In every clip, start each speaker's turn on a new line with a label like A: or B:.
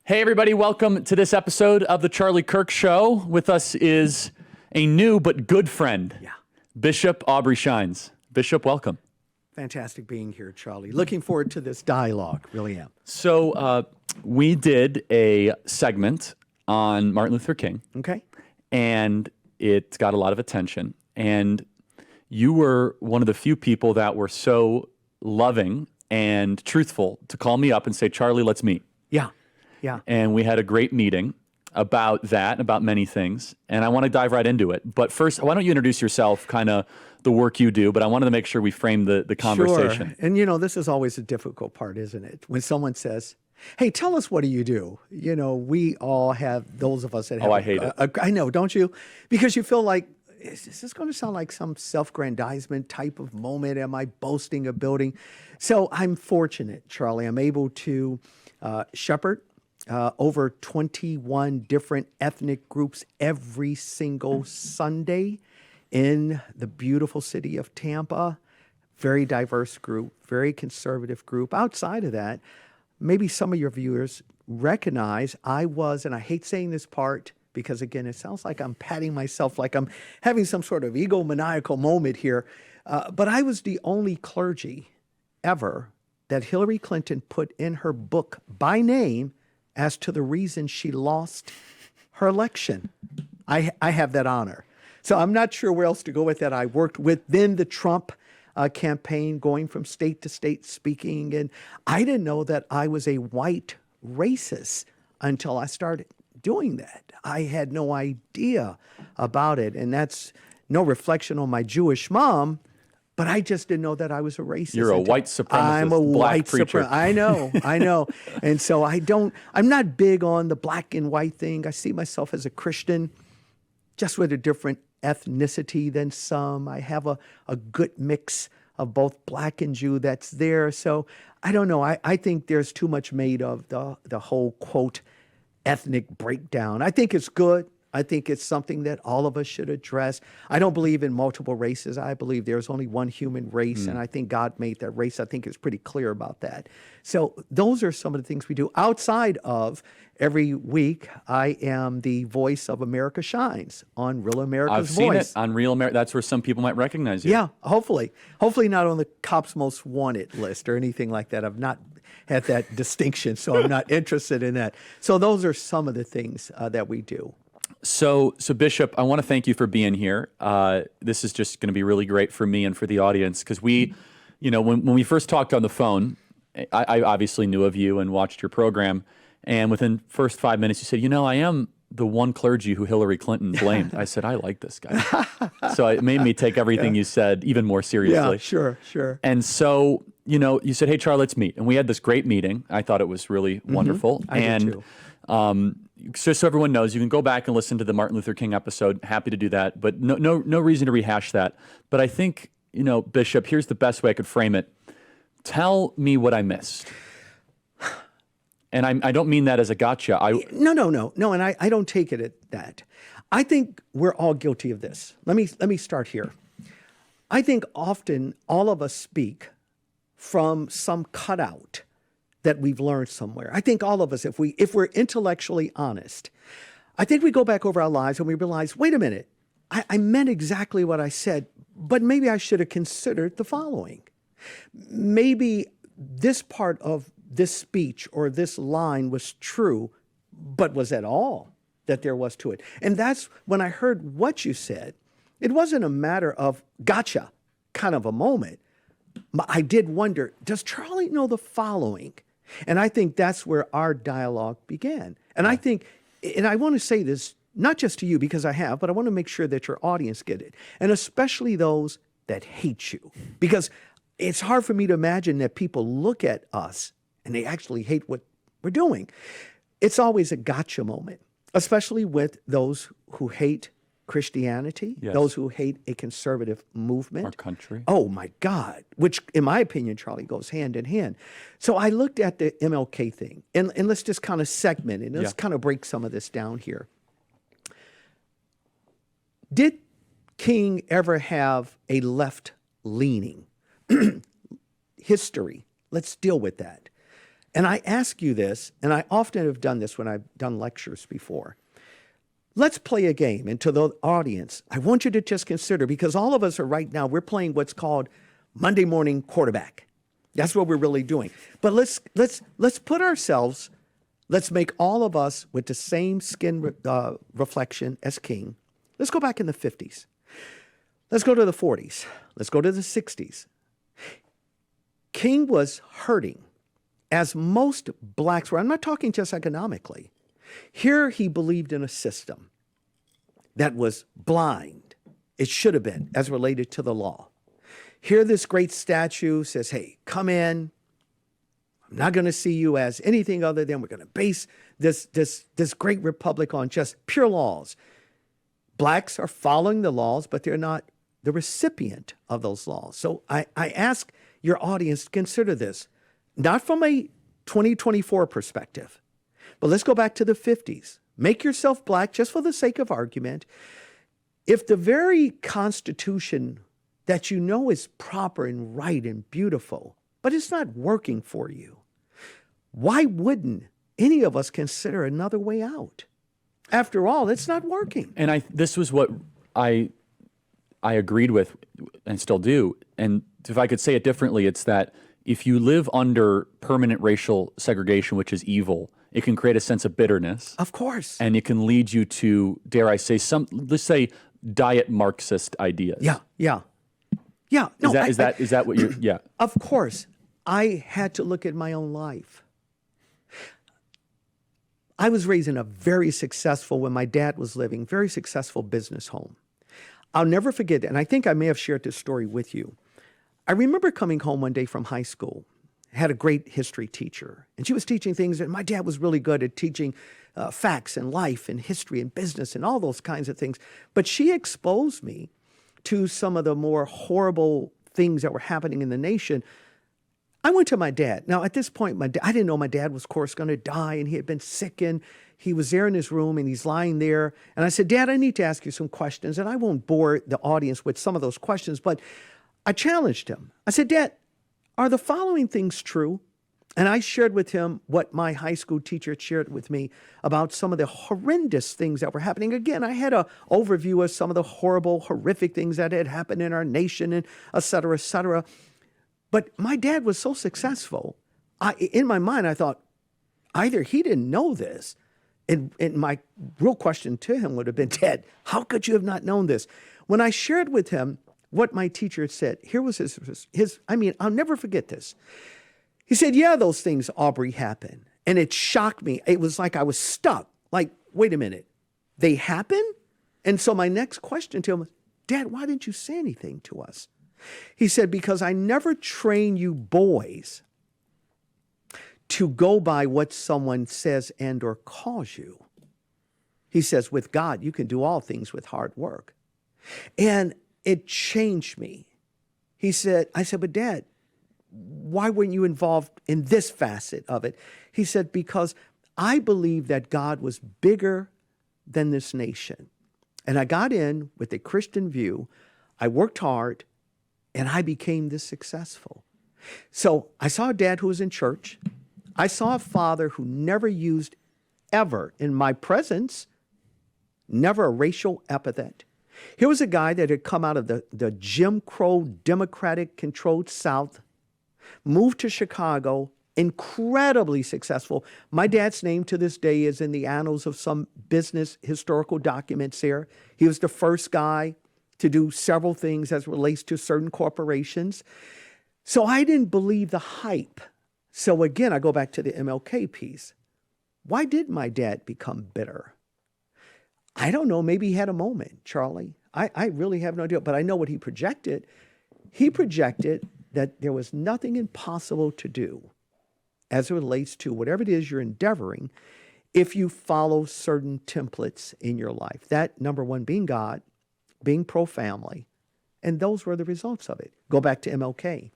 A: Hey, everybody, welcome to this episode of the Charlie Kirk Show. With us is a new but good friend, Bishop Aubrey Shines. Bishop, welcome.
B: Fantastic being here, Charlie. Looking forward to this dialogue, really am.
A: So we did a segment on Martin Luther King.
B: Okay.
A: And it got a lot of attention. And you were one of the few people that were so loving and truthful to call me up and say, Charlie, let's meet.
B: Yeah. Yeah.
A: And we had a great meeting about that, about many things. And I want to dive right into it. But first, why don't you introduce yourself, kind of the work you do? But I wanted to make sure we frame the conversation.
B: Sure. And you know, this is always a difficult part, isn't it? When someone says, hey, tell us, what do you do? You know, we all have, those of us that have.
A: Oh, I hate it.
B: I know, don't you? Because you feel like, is this going to sound like some self-grandizement type of moment? Am I boasting a building? So I'm fortunate, Charlie. I'm able to shepherd over 21 different ethnic groups every single Sunday in the beautiful city of Tampa. Very diverse group, very conservative group. Outside of that, maybe some of your viewers recognize I was, and I hate saying this part because, again, it sounds like I'm patting myself, like I'm having some sort of egomaniacal moment here, but I was the only clergy ever that Hillary Clinton put in her book by name as to the reason she lost her election. I have that honor. So I'm not sure where else to go with that. I worked within the Trump campaign, going from state to state speaking, and I didn't know that I was a white racist until I started doing that. I had no idea about it, and that's no reflection on my Jewish mom, but I just didn't know that I was a racist.
A: You're a white supremacist,
B: I'm a
A: black
B: white
A: preacher.
B: I know. And so I'm not big on the black and white thing. I see myself as a Christian, just with a different ethnicity than some. I have a good mix of both black and Jew that's there. So I don't know. I think there's too much made of the whole, quote, ethnic breakdown. I think it's good. I think it's something that all of us should address. I don't believe in multiple races. I believe there's only one human race, and I think God made that race. I think it's pretty clear about that. So those are some of the things we do. Outside of every week, I am the voice of America Shines on Real America's Voice.
A: I've seen it on Real America. That's where some people might recognize you.
B: Yeah, hopefully. Hopefully not on the cops' most wanted list or anything like that. I've not had that distinction, so I'm not interested in that. So those are some of the things that we do.
A: So Bishop, I want to thank you for being here. This is just going to be really great for me and for the audience because we, you know, when we first talked on the phone, I obviously knew of you and watched your program. And within first 5 minutes, you said, you know, I am the one clergy who Hillary Clinton blamed. I said, I like this guy. So it made me take everything you said even more seriously.
B: Yeah, sure.
A: And so, you know, you said, hey, Charlie, let's meet. And we had this great meeting. I thought it was really wonderful.
B: I did too.
A: Just so everyone knows, you can go back and listen to the Martin Luther King episode. Happy to do that, but no reason to rehash that. But I think, you know, Bishop, here's the best way I could frame it. Tell me what I missed. And I don't mean that as a gotcha.
B: No, and I don't take it at that. I think we're all guilty of this. Let me start here. I think often all of us speak from some cutout that we've learned somewhere. I think all of us, if we're intellectually honest, I think we go back over our lives and we realize, wait a minute, I meant exactly what I said, but maybe I should have considered the following. Maybe this part of this speech or this line was true, but was that all that there was to it? And that's when I heard what you said. It wasn't a matter of gotcha kind of a moment. I did wonder, does Charlie know the following? And I think that's where our dialogue began. And I think, and I want to say this, not just to you because I have, but I want to make sure that your audience get it. And especially those that hate you. Because it's hard for me to imagine that people look at us and they actually hate what we're doing. It's always a gotcha moment, especially with those who hate Christianity, those who hate a conservative movement.
A: Our country.
B: Oh, my God, which, in my opinion, Charlie, goes hand in hand. So I looked at the MLK thing, and let's just kind of segment it, and let's kind of break some of this down here. Did King ever have a left-leaning history? Let's deal with that. And I ask you this, and I often have done this when I've done lectures before. Let's play a game. And to the audience, I want you to just consider, because all of us are right now, we're playing what's called Monday morning quarterback. That's what we're really doing. But let's put ourselves, let's make all of us with the same skin reflection as King. Let's go back in the 50s. Let's go to the 40s. Let's go to the 60s. King was hurting, as most blacks were. I'm not talking just economically. Here he believed in a system that was blind. It should have been, as related to the law. Here this great statue says, hey, come in. I'm not going to see you as anything other than we're going to base this great republic on just pure laws. Blacks are following the laws, but they're not the recipient of those laws. So I ask your audience to consider this, not from a 2024 perspective, but let's go back to the 50s. Make yourself black just for the sake of argument. If the very Constitution that you know is proper and right and beautiful, but it's not working for you, why wouldn't any of us consider another way out? After all, it's not working.
A: And this was what I agreed with and still do. And if I could say it differently, it's that if you live under permanent racial segregation, which is evil, it can create a sense of bitterness.
B: Of course.
A: And it can lead you to, dare I say, let's say diet Marxist ideas.
B: Yeah. No,
A: Is that what you're, yeah.
B: Of course. I had to look at my own life. I was raised in a very successful, when my dad was living, very successful business home. I'll never forget, and I think I may have shared this story with you. I remember coming home one day from high school, had a great history teacher, and she was teaching things that my dad was really good at teaching, facts and life and history and business and all those kinds of things. But she exposed me to some of the more horrible things that were happening in the nation. I went to my dad. Now, at this point, I didn't know my dad was, of course, going to die, and he had been sick, and he was there in his room, and he's lying there. And I said, Dad, I need to ask you some questions, and I won't bore the audience with some of those questions, but I challenged him. I said, Dad, are the following things true? And I shared with him what my high school teacher had shared with me about some of the horrendous things that were happening. Again, I had an overview of some of the horrible, horrific things that had happened in our nation, and et cetera, et cetera. But my dad was so successful, in my mind, I thought, either he didn't know this, and my real question to him would have been, Dad, how could you have not known this? When I shared with him what my teacher had said, here was his I'll never forget this. He said, yeah, those things, Aubrey, happen. And it shocked me. It was like I was stuck. Like, wait a minute, they happen? And so my next question to him was, Dad, why didn't you say anything to us? He said, because I never train you boys to go by what someone says and or calls you. He says, with God, you can do all things with hard work. And it changed me. I said, but Dad, why weren't you involved in this facet of it? He said, because I believe that God was bigger than this nation. And I got in with a Christian view. I worked hard, and I became this successful. So I saw a dad who was in church. I saw a father who never used ever in my presence, never a racial epithet. Here was a guy that had come out of the Jim Crow Democratic-controlled South, moved to Chicago, incredibly successful. My dad's name to this day is in the annals of some business historical documents there. He was the first guy to do several things as it relates to certain corporations. So I didn't believe the hype. So again, I go back to the MLK piece. Why did my dad become bitter? I don't know. Maybe he had a moment, Charlie. I really have no idea, but I know what he projected. He projected that there was nothing impossible to do as it relates to whatever it is you're endeavoring if you follow certain templates in your life. That, number one, being God, being pro-family, and those were the results of it. Go back to MLK.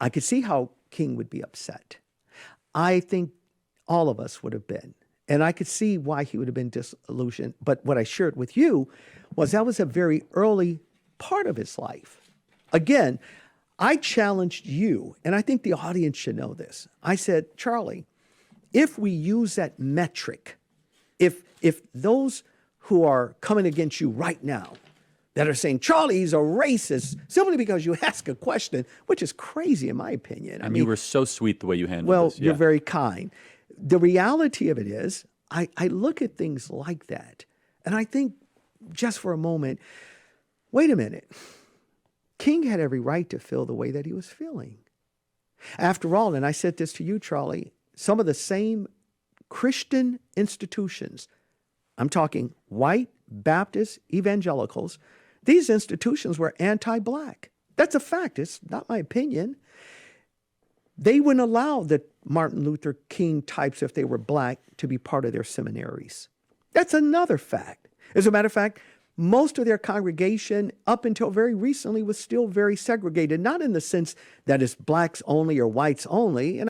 B: I could see how King would be upset. I think all of us would have been. And I could see why he would have been disillusioned. But what I shared with you was that was a very early part of his life. Again, I challenged you, and I think the audience should know this. I said, Charlie, if we use that metric, if those who are coming against you right now that are saying, Charlie, he's a racist, simply because you ask a question, which is crazy in my opinion.
A: And you were so sweet the way you handled
B: well,
A: this.
B: you're very kind. The reality of it is, I look at things like that, and I think just for a moment, wait a minute. King had every right to feel the way that he was feeling. After all, and I said this to you, Charlie, some of the same Christian institutions, I'm talking white, Baptist, evangelicals, these institutions were anti-black. That's a fact. It's not my opinion. They wouldn't allow the Martin Luther King types, if they were black, to be part of their seminaries. That's another fact. As a matter of fact, most of their congregation, up until very recently, was still very segregated, not in the sense that it's blacks only or whites only. And